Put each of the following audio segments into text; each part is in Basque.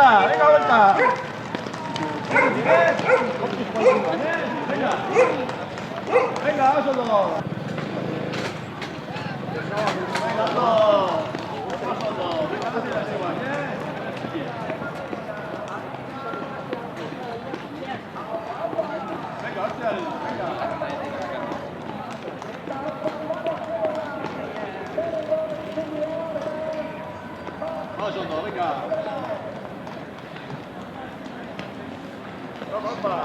vuelta, venga, vuelta. Venga, vamos solo. Vamos, Ondo, venga. Vamos, opa.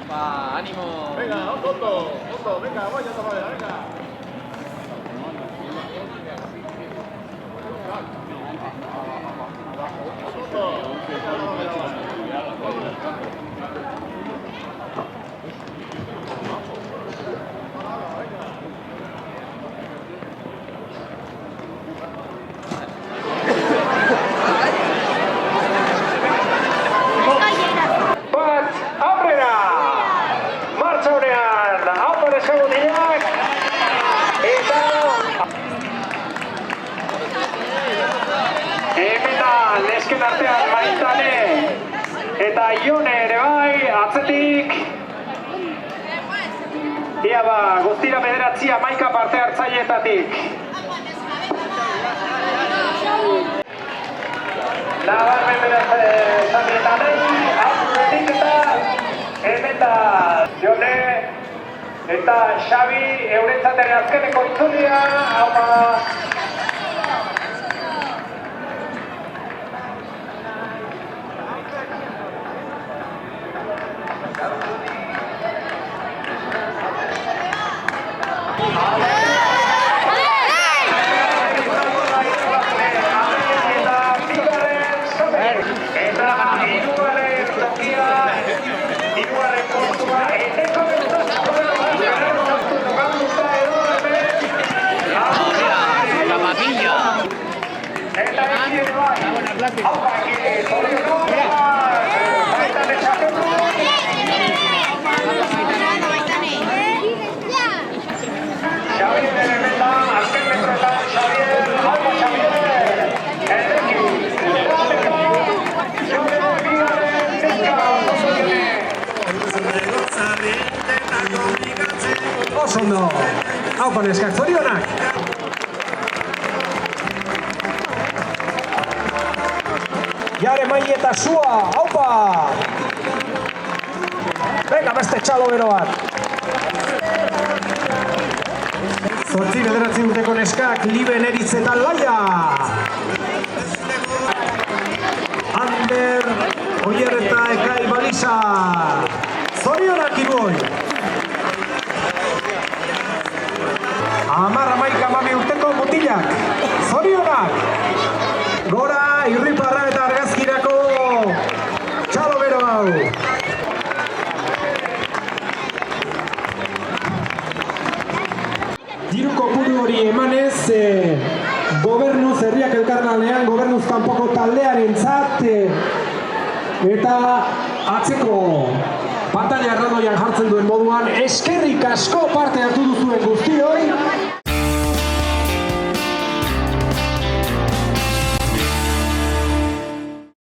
Opa, ánimo. Venga, Ondo, venga, vaya a tomar, venga. Nesken artean Maitane eta Ione ere bai, atzetik ia ba, guztira 9 parte hartzaileetatik. Nabarmen beratzetan atzetik eta Jone eta Xabi eurentzat ere azkeneko itzulia, hau Ondo, haupa neskak, zorionak! Jare Mai eta Sua, haupa! Venga, beste txalo bero bat! 8-9 urteko neskak, Liben Eritz eta Laia! Ander, Oier eta Ekai Baliza! Zorionak iboi! 10-11 urteko mutilak, zorionak! Gora, irriparra eta argazkirako txalo bero hau! Diru kopuru hori emanez, gobernuz, herriak elkarlanean, gobernuz kanpoko taldearen zat, eta atzeko pantalla erraldoian jartzen duen moduan, eskerrik asko parte hartu duzuen guztioi,